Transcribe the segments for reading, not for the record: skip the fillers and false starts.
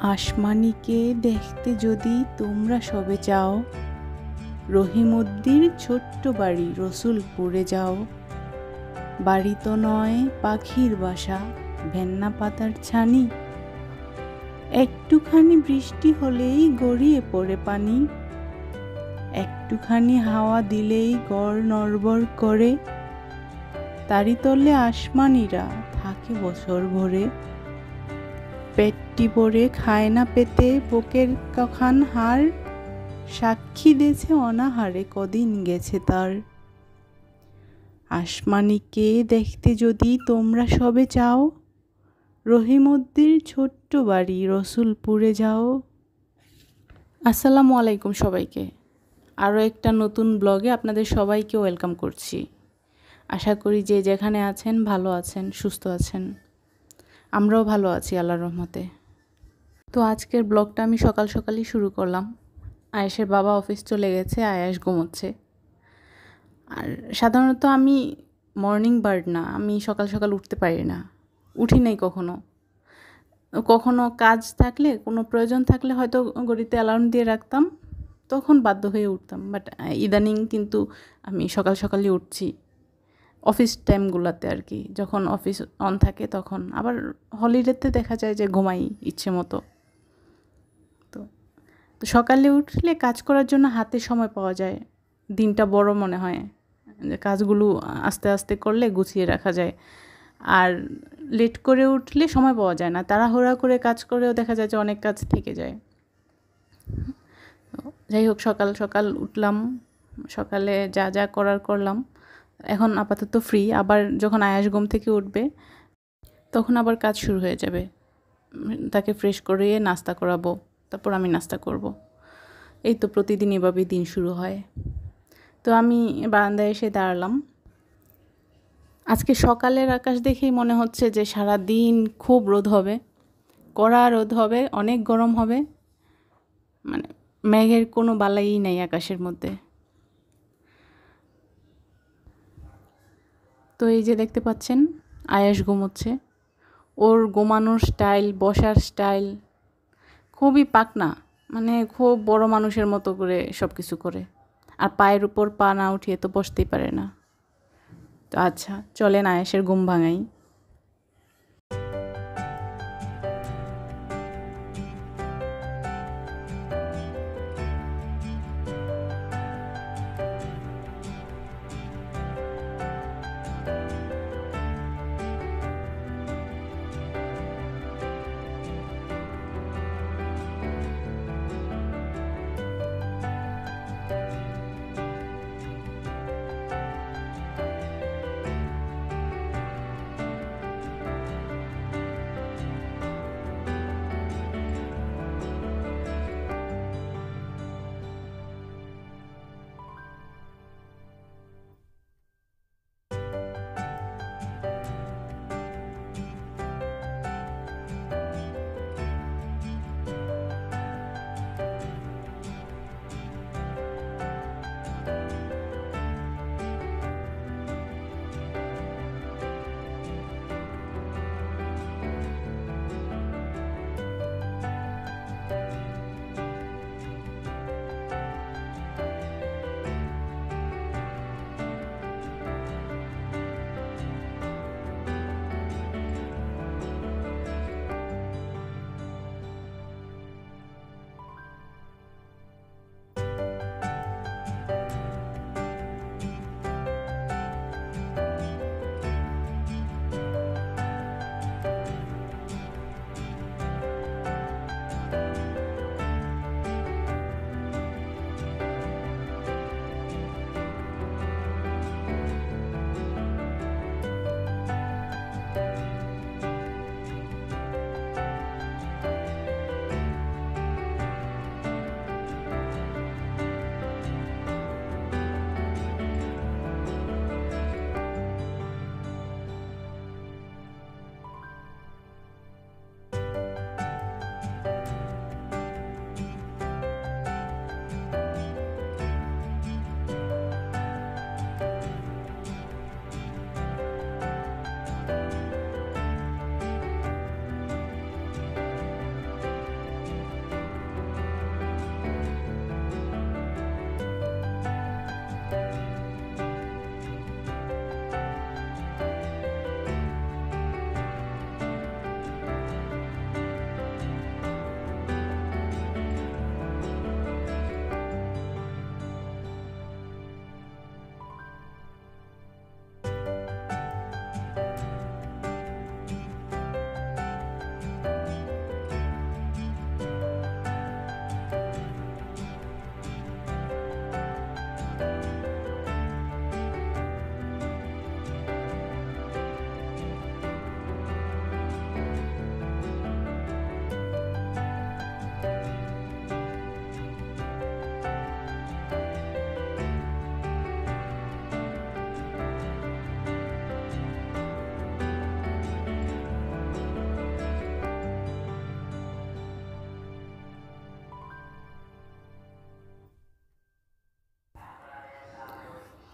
আসমানীকে দেখতে যদি তোমরা সবে চাও, রহিমউদ্দির ছোট্ট বাড়ি রসুলপুরে যাও। বাড়ি তো নয় পাখির বাসা, ভেন্না পাতার ছানি। একটুখানি বৃষ্টি হলেই গড়িয়ে পড়ে পানি, একটুখানি হাওয়া দিলেই গড় নড়বড় করে। তারি তলে আসমানীরা থাকে বছর ভরে। পেটটি ভরে খায় না পেতে বুকের কখান হাড়, সাক্ষী দেছে অনাহারে কদিন গেছে তার। আসমানীকে দেখতে যদি তোমরা সবে চাও, রহিমউদ্দির ছোট্ট বাড়ি রসুলপুরে যাও। আসসালামু আলাইকুম সবাইকে। আরও একটা নতুন ব্লগে আপনাদের সবাইকে ওয়েলকাম করছি। আশা করি যে যেখানে আছেন ভালো আছেন, সুস্থ আছেন। আমরাও ভালো আছি আল্লাহর রহমতে। তো আজকের ব্লগটা আমি সকাল সকালই শুরু করলাম। আয়েশের বাবা অফিস চলে গেছে, আয়েশ ঘুমোচ্ছে। আর সাধারণত আমি মর্নিং বার্ড না, আমি সকাল সকাল উঠতে পারি না, উঠি নাই কখনো। কখনো কাজ থাকলে, কোনো প্রয়োজন থাকলে হয়তো ঘড়িতে অ্যালার্ম দিয়ে রাখতাম, তখন বাধ্য হয়ে উঠতাম। বাট ইদানিং কিন্তু আমি সকাল সকালই উঠছি, অফিস টাইমগুলোতে আর কি। যখন অফিস অন থাকে তখন, আবার হলিডেতে দেখা যায় যে ঘুমাই ইচ্ছে মতো। তো সকালে উঠলে কাজ করার জন্য হাতে সময় পাওয়া যায়, দিনটা বড় মনে হয়, কাজগুলো আস্তে আস্তে করলে গুছিয়ে রাখা যায়। আর লেট করে উঠলে সময় পাওয়া যায় না, তাড়াহুড়া করে কাজ করেও দেখা যায় যে অনেক কাজ থেকে যায়। যাই হোক, সকাল সকাল উঠলাম, সকালে যা যা করার করলাম। এখন আপাতত ফ্রি। আবার যখন আয়াস ঘুম থেকে উঠবে তখন আবার কাজ শুরু হয়ে যাবে। তাকে ফ্রেশ করিয়ে নাস্তা করাবো, তারপর আমি নাস্তা করব। এই তো প্রতিদিন এভাবেই দিন শুরু হয়। তো আমি বারান্দায় এসে দাঁড়ালাম। আজকে সকালের আকাশ দেখেই মনে হচ্ছে যে সারা দিন খুব রোদ হবে, কড়া রোদ হবে, অনেক গরম হবে। মানে মেঘের কোনো বালাই নেই আকাশের মধ্যে। তো এই যে দেখতে পাচ্ছেন আয়েশ ঘুমোচ্ছে। ওর ঘুমানোর স্টাইল, বসার স্টাইল খুবই পাকনা, মানে খুব বড় মানুষের মতো করে সব কিছু করে। আর পায়ের উপর পা না উঠিয়ে তো বসতেই পারে না। তো আচ্ছা, চলেন আয়েশের ঘুম ভাঙাই।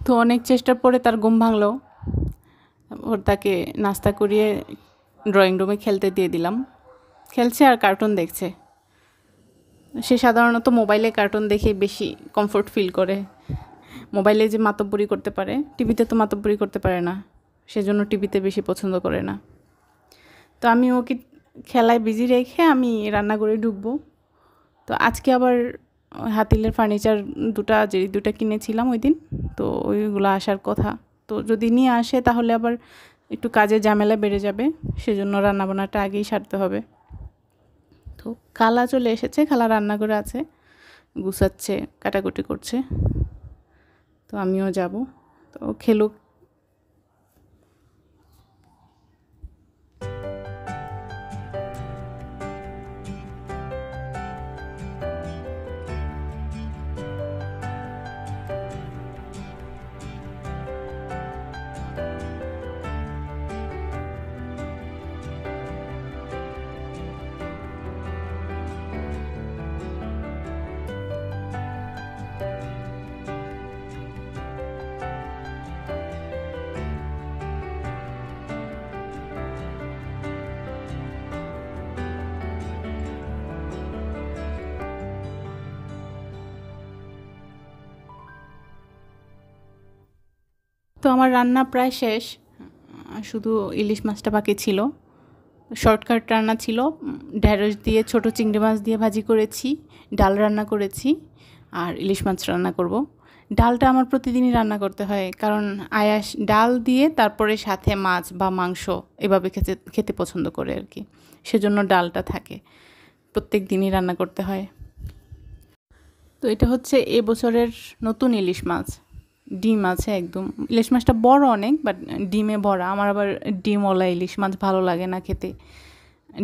তো অনেক চেষ্টার পরে তার ঘুম ভাঙলো। ওর তাকে নাস্তা করিয়ে ড্রয়িং রুমে খেলতে দিয়ে দিলাম। খেলছে আর কার্টুন দেখছে। সে সাধারণত মোবাইলে কার্টুন দেখে বেশি কমফোর্ট ফিল করে। মোবাইলে যে মাতব্বরি করতে পারে, টিভিতে তো মাতব্বরি করতে পারে না, সেজন্য টিভিতে বেশি পছন্দ করে না। তো আমি ওকে খেলায় বিজি রেখে আমি রান্নাঘরে ঢুকবো। তো আজকে আবার হাতিলের ফার্নিচার দুটা কিনেছিলাম ওই দিন, তো ওইগুলো আসার কথা। তো যদি নিয়ে আসে তাহলে আবার একটু কাজের ঝামেলা বেড়ে যাবে, সেজন্য রান্নাবান্নাটা আগেই সারতে হবে। তো খালা চলে এসেছে, খালা রান্নাঘরে আছে, গুছাচ্ছে, কাটাকুটি করছে। তো আমিও যাব, তো খেলুক। তো আমার রান্না প্রায় শেষ, শুধু ইলিশ মাছটা বাকি ছিল। শর্টকাট রান্না ছিল, ঢেঁড়স দিয়ে ছোট চিংড়ি মাছ দিয়ে ভাজি করেছি, ডাল রান্না করেছি, আর ইলিশ মাছ রান্না করব। ডালটা আমার প্রতিদিনই রান্না করতে হয়, কারণ আয়াস ডাল দিয়ে তারপরে সাথে মাছ বা মাংস এভাবে খেতে পছন্দ করে আর কি, সেজন্য ডালটা থাকে, প্রত্যেক দিনই রান্না করতে হয়। তো এটা হচ্ছে এবছরের নতুন ইলিশ মাছ, ডিম আছে একদম। ইলিশ মাছটা বড় অনেক, বাট ডিমে ভরা। আমার আবার ডিমওয়ালা ইলিশ মাছ ভালো লাগে না খেতে,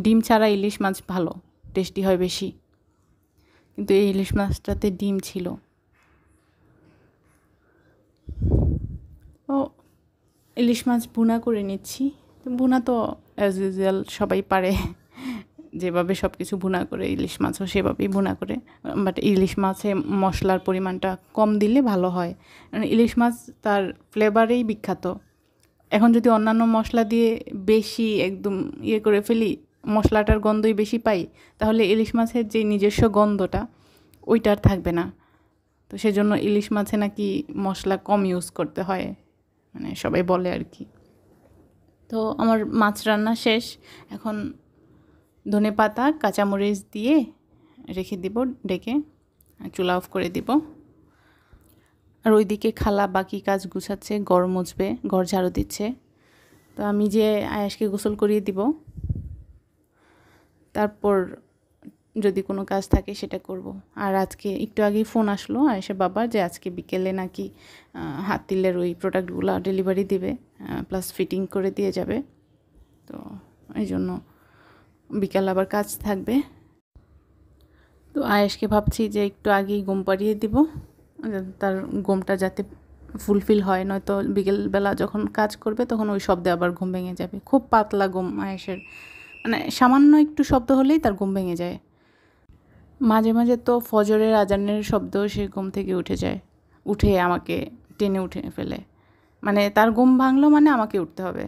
ডিম ছাড়া ইলিশ মাছ ভালো, টেস্টি হয় বেশি। কিন্তু এই ইলিশ মাছটাতে ডিম ছিল। ও ইলিশ মাছ ভুনা করে নিচ্ছি। ভুনা তো অ্যাজ ইউজুয়াল সবাই পারে, যেভাবে সব কিছু ভুনা করে ইলিশ মাছও সেভাবেই ভুনা করে, বাট ইলিশ মাছে মশলার পরিমাণটা কম দিলে ভালো হয়। ইলিশ মাছ তার ফ্লেভারেই বিখ্যাত। এখন যদি অন্যান্য মশলা দিয়ে বেশি একদম করে ফেলি, মশলাটার গন্ধই বেশি পাই, তাহলে ইলিশ মাছের যে নিজস্ব গন্ধটা ওইটা আর থাকবে না। তো সেজন্য ইলিশ মাছে নাকি মশলা কম ইউজ করতে হয়, মানে সবাই বলে আর কি। তো আমার মাছ রান্না শেষ, এখন ধনেপাতা কাঁচামরিচ দিয়ে রেখে দিব ডেকে, চুলা অফ করে দিব। আর ওইদিকে খালা বাকি কাজ গুছাচ্ছে, ঘর মুছবে, ঘর ঝাড়ু দিচ্ছে। তো আমি যে আয়াসকে গোসল করিয়ে দিব, তারপর যদি কোনো কাজ থাকে সেটা করব। আর আজকে একটু আগেই ফোন আসলো আয়েশার বাবার যে আজকে বিকেলে নাকি হাতিলের ওই প্রোডাক্টগুলো ডেলিভারি দিবে, প্লাস ফিটিং করে দিয়ে যাবে। তো এই জন্য বিকেল আবার কাজ থাকবে। তো আয়েশকে ভাবছি যে একটু আগেই ঘুম পাড়িয়ে দিব, তার ঘুমটা যাতে ফুলফিল হয়, নয়তো বিকেলবেলা যখন কাজ করবে তখন ওই শব্দে আবার ঘুম ভেঙে যাবে। খুব পাতলা ঘুম আয়েশের, মানে সামান্য একটু শব্দ হলেই তার ঘুম ভেঙে যায়। মাঝে মাঝে তো ফজরের আজানের শব্দ সে ঘুম থেকে উঠে যায়, উঠে আমাকে টেনে উঠে ফেলে, মানে তার ঘুম ভাঙলো মানে আমাকে উঠতে হবে,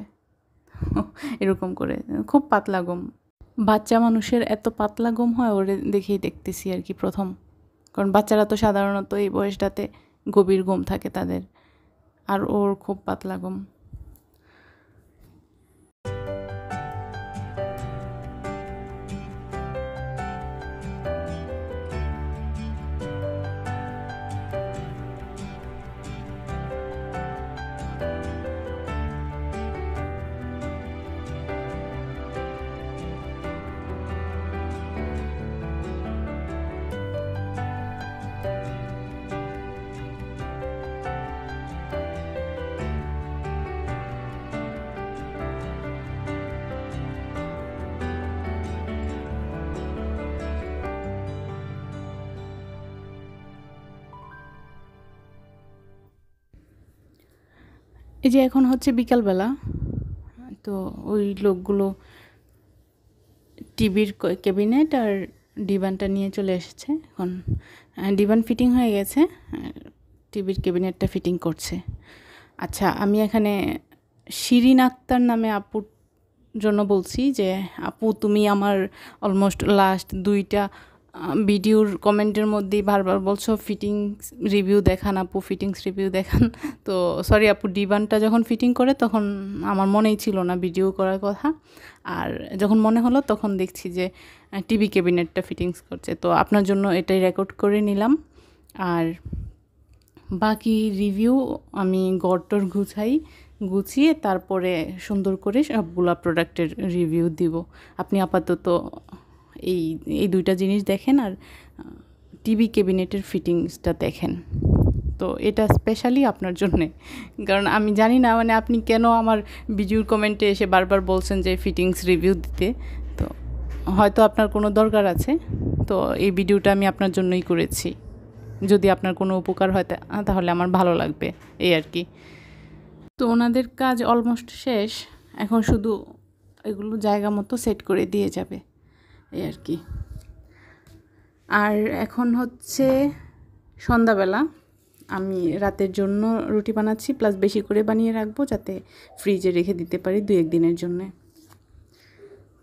এরকম করে। খুব পাতলা ঘুম। বাচ্চা মানুষের এত পাতলা ঘুম হয় ওরে দেখেই দেখতেছি আর কি প্রথম, কারণ বাচ্চারা তো সাধারণত এই বয়সটাতে গভীর ঘুম থাকে তাদের, আর ওর খুব পাতলা ঘুম। এই যে এখন হচ্ছে বিকালবেলা, তো ওই লোকগুলো টিভির ক্যাবিনেট আর ডিভানটা নিয়ে চলে এসেছে। এখন ডিভান ফিটিং হয়ে গেছে, টিভির ক্যাবিনেটটা ফিটিং করছে। আচ্ছা, আমি এখানে শিরিন আক্তার নামে আপুর জন্য বলছি যে আপু, তুমি আমার অলমোস্ট লাস্ট 2টা ভিডিওর কমেন্টের মধ্যেই বারবার বলছো ফিটিংস রিভিউ দেখান আপু, ফিটিংস রিভিউ দেখান। তো সরি আপু, ডিভানটা যখন ফিটিং করে তখন আমার মনেই ছিল না ভিডিও করার কথা, আর যখন মনে হলো তখন দেখছি যে টিভি ক্যাবিনেটটা ফিটিংস করছে। তো আপনার জন্য এটাই রেকর্ড করে নিলাম। আর বাকি রিভিউ আমি গড়টর গুছিয়ে তারপরে সুন্দর করে সবগুলা প্রোডাক্টের রিভিউ দিব। আপনি আপাতত এই 2টা জিনিস দেখেন আর টিভি ক্যাবিনেটের ফিটিংসটা দেখেন। তো এটা স্পেশালি আপনার জন্যে, কারণ আমি জানি না মানে আপনি কেন আমার ভিডিওর কমেন্টে এসে বারবার বলছেন যে ফিটিংস রিভিউ দিতে। তো হয়তো আপনার কোনো দরকার আছে, তো এই ভিডিওটা আমি আপনার জন্যই করেছি। যদি আপনার কোনো উপকার হয় তাহলে আমার ভালো লাগবে, এই আর কি। তো ওনাদের কাজ অলমোস্ট শেষ, এখন শুধু এগুলো জায়গা মতো সেট করে দিয়ে যাবে, এই আর কি। আর এখন হচ্ছে সন্ধ্যাবেলা, আমি রাতের জন্য রুটি বানাচ্ছি, প্লাস বেশি করে বানিয়ে রাখবো যাতে ফ্রিজে রেখে দিতে পারি 2-1 দিনের জন্যে।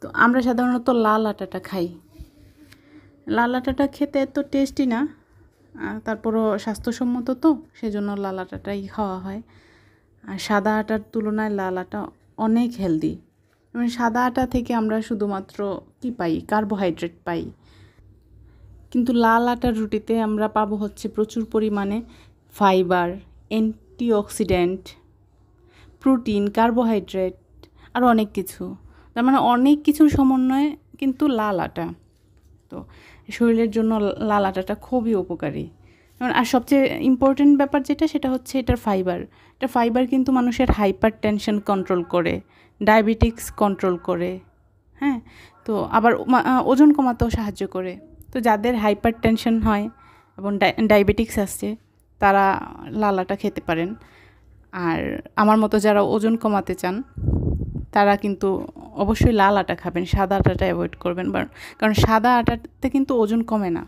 তো আমরা সাধারণত লাল আটাটা খাই। লাল আটাটা খেতে এত টেস্টি না, তারপরও স্বাস্থ্যসম্মত, তো সেজন্য লাল আটাটাই খাওয়া হয়। আর সাদা আটার তুলনায় লাল আটা অনেক হেলদি। মানে সাদা আটা থেকে আমরা শুধুমাত্র কি পাই? কার্বোহাইড্রেট পাই। কিন্তু লাল আটার রুটিতে আমরা পাবো হচ্ছে প্রচুর পরিমাণে ফাইবার, অ্যান্টিঅক্সিডেন্ট, প্রোটিন, কার্বোহাইড্রেট আর অনেক কিছু। তার মানে অনেক কিছুর সমন্বয়ে কিন্তু লাল আটা। তো শরীরের জন্য লাল আটাটা খুবই উপকারী। আর সবচেয়ে ইম্পর্টেন্ট ব্যাপার যেটা, সেটা হচ্ছে এটার ফাইবার। এটা ফাইবার কিন্তু মানুষের হাইপার টেনশন কন্ট্রোল করে, ডায়াবেটিক্স কন্ট্রোল করে, হ্যাঁ। তো আবার ওজন কমাতেও সাহায্য করে। তো যাদের হাইপার টেনশন হয় এবং ডায়াবেটিক্স আসছে তারা লাল আটা খেতে পারেন। আর আমার মতো যারা ওজন কমাতে চান তারা কিন্তু অবশ্যই লাল আটা খাবেন, সাদা আটাটা অ্যাভয়েড করবেন। কারণ সাদা আটাতে কিন্তু ওজন কমে না।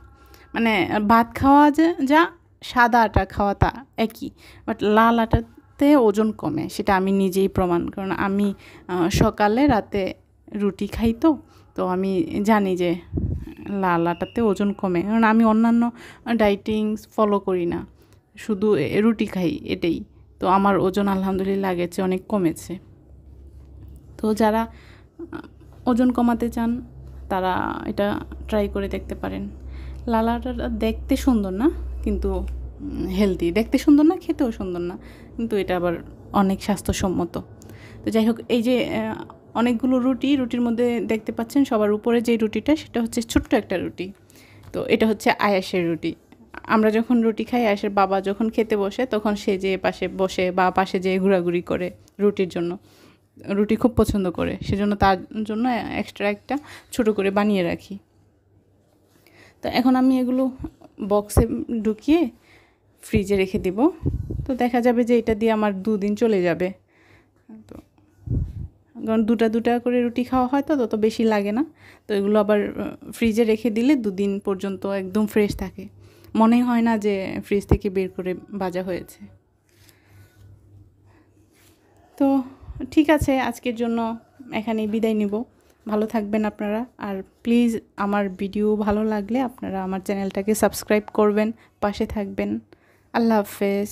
মানে ভাত খাওয়া যা সাদা আটা খাওয়া তা একই, বাট লাল আটাতে ওজন কমে, সেটা আমি নিজেই প্রমাণ। কারণ আমি সকালে রাতে রুটি খাই, তো আমি জানি যে লাল আটাতে ওজন কমে। কারণ আমি অন্যান্য ডায়েটিংস ফলো করি না, শুধু রুটি খাই, এটাই। তো আমার ওজন আলহামদুলিল্লাহ আগের চেয়ে অনেক কমেছে। তো যারা ওজন কমাতে চান তারা এটা ট্রাই করে দেখতে পারেন। লাল আটাটা দেখতে সুন্দর না, কিন্তু হেলদি। দেখতে সুন্দর না, খেতেও সুন্দর না, কিন্তু এটা আবার অনেক স্বাস্থ্যসম্মত। তো যাই হোক, এই যে অনেকগুলো রুটির মধ্যে দেখতে পাচ্ছেন সবার উপরে যে রুটিটা, সেটা হচ্ছে ছোট্ট একটা রুটি। তো এটা হচ্ছে আয়েশের রুটি। আমরা যখন রুটি খাই, আয়েশের বাবা যখন খেতে বসে তখন সে যে পাশে বসে বা পাশে যেয়ে ঘোরাঘুরি করে রুটির জন্য, রুটি খুব পছন্দ করে, সেজন্য তার জন্য এক্সট্রা একটা ছোট করে বানিয়ে রাখি। তো এখন আমি এগুলো বক্সে ঢুকিয়ে ফ্রিজে রেখে দিব। তো দেখা যাবে যে এটা দিয়ে আমার 2 দিন চলে যাবে। তো কারণ 2টা করে রুটি খাওয়া হয়, তো তত বেশি লাগে না। তো এগুলো আবার ফ্রিজে রেখে দিলে 2 দিন পর্যন্ত একদম ফ্রেশ থাকে, মনে হয় না যে ফ্রিজ থেকে বের করে ভাজা হয়েছে। তো ঠিক আছে, আজকের জন্য এখানেই বিদায় নিব। ভালো থাকবেন আপনারা। আর প্লিজ আমার ভিডিও ভালো লাগলে আপনারা আমার চ্যানেলটাকে সাবস্ক্রাইব করবেন, পাশে থাকবেন। আল্লাহ হাফেজ।